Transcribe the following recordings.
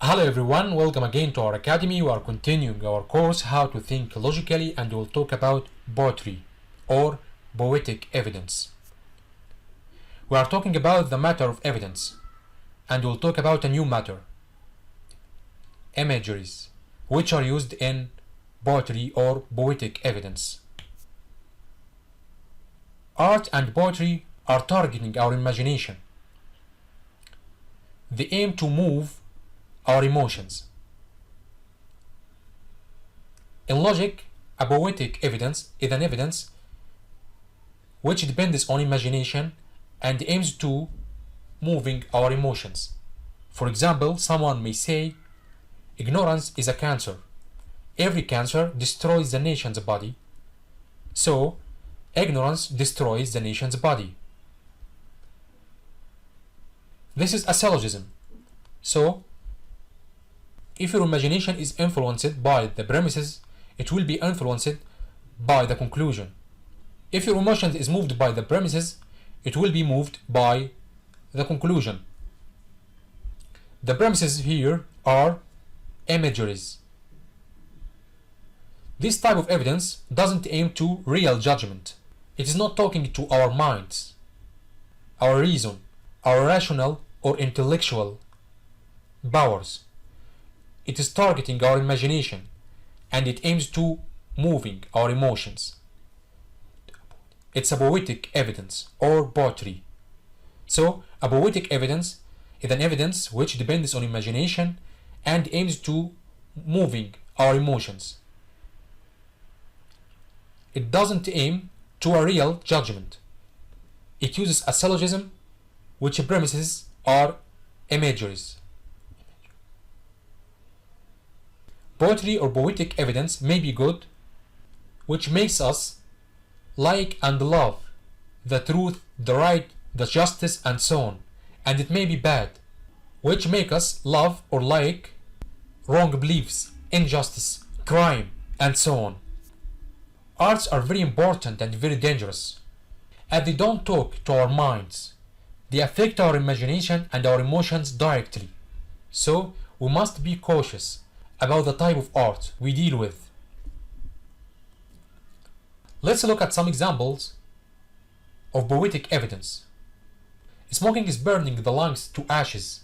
Hello everyone, welcome again to our academy. We are continuing our course How to Think Logically, and we'll talk about poetry or poetic evidence. We are talking about the matter of evidence, and we'll talk about a new matter, imageries, which are used in poetry or poetic evidence. Art and poetry are targeting our imagination. They aim to move our emotions. In logic, a poetic evidence is an evidence which depends on imagination and aims to moving our emotions. For example, someone may say, ignorance is a cancer. Every cancer destroys the nation's body, so ignorance destroys the nation's body. This is a syllogism. So, if your imagination is influenced by the premises, it will be influenced by the conclusion. If your emotion is moved by the premises, it will be moved by the conclusion. The premises here are imageries. This type of evidence doesn't aim to real judgment. It is not talking to our minds, our reason, our rational or intellectual powers. It is targeting our imagination, and it aims to moving our emotions. It's a poetic evidence or poetry. So, a poetic evidence is an evidence which depends on imagination and aims to moving our emotions. It doesn't aim to a real judgment. It uses a syllogism which premises are imageries. Poetry or poetic evidence may be good, which makes us like and love the truth, the right, the justice, and so on. And it may be bad, which make us love or like wrong beliefs, injustice, crime, and so on. Arts are very important and very dangerous, as they don't talk to our minds. They affect our imagination and our emotions directly. So we must be cautious about the type of art we deal with. Let's look at some examples of poetic evidence. Smoking is burning the lungs to ashes.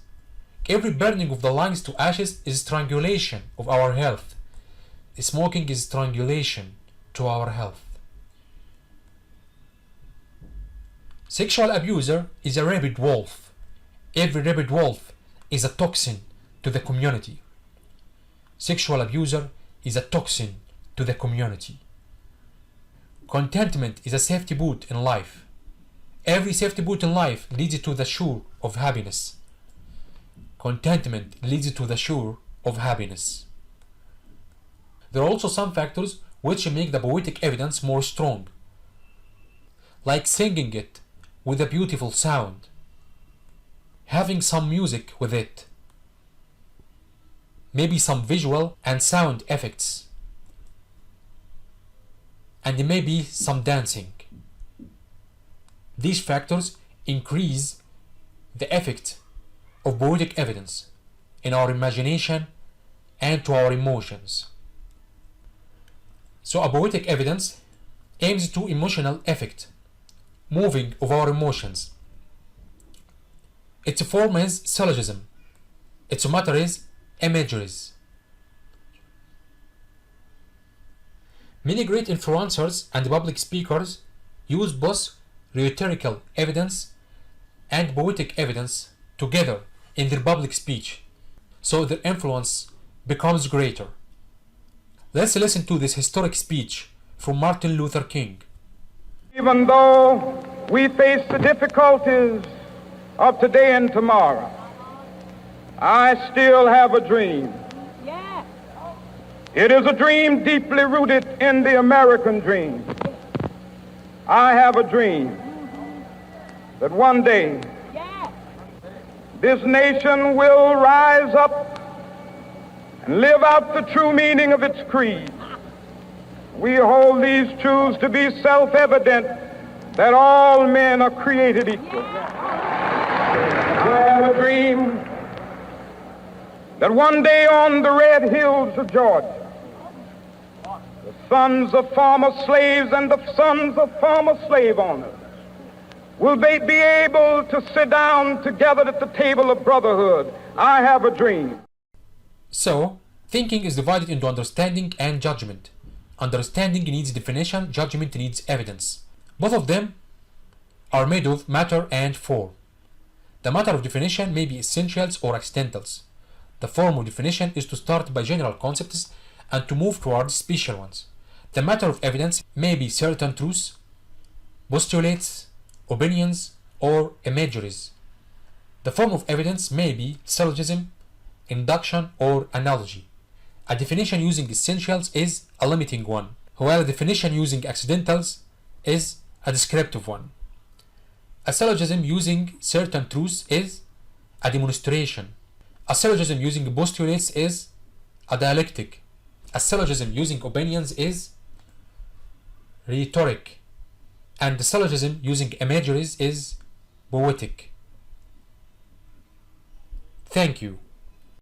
Every burning of the lungs to ashes is strangulation of our health. Smoking is strangulation to our health. Sexual abuser is a rabid wolf. Every rabid wolf is a toxin to the community. Sexual abuser is a toxin to the community. Contentment is a safety boot in life. Every safety boot in life leads to the shore of happiness. Contentment leads to the shore of happiness. There are also some factors which make the poetic evidence more strong, like singing it with a beautiful sound, having some music with it, maybe some visual and sound effects, and maybe some dancing. These factors increase the effect of poetic evidence in our imagination and to our emotions. So a poetic evidence aims to emotional effect, moving of our emotions. Its form is syllogism. Its matter is imageries. Many great influencers and public speakers use both rhetorical evidence and poetic evidence together in their public speech, so their influence becomes greater. Let's listen to this historic speech from Martin Luther King. Even though we face the difficulties of today and tomorrow, I still have a dream. Yeah. It is a dream deeply rooted in the American dream. I have a dream that one day this nation will rise up and live out the true meaning of its creed. We hold these truths to be self-evident, that all men are created equal. I have a dream that one day on the red hills of Georgia, the sons of former slaves and the sons of former slave owners will they be able to sit down together at the table of brotherhood. I have a dream. So, thinking is divided into understanding and judgment. Understanding needs definition, judgment needs evidence. Both of them are made of matter and form. The matter of definition may be essentials or accidentals. The form of definition is to start by general concepts and to move towards special ones. The matter of evidence may be certain truths, postulates, opinions, or imageries. The form of evidence may be syllogism, induction, or analogy. A definition using essentials is a limiting one, while a definition using accidentals is a descriptive one. A syllogism using certain truths is a demonstration. A syllogism using postulates is a dialectic. A syllogism using opinions is rhetoric. And the syllogism using imageries is poetic. Thank you.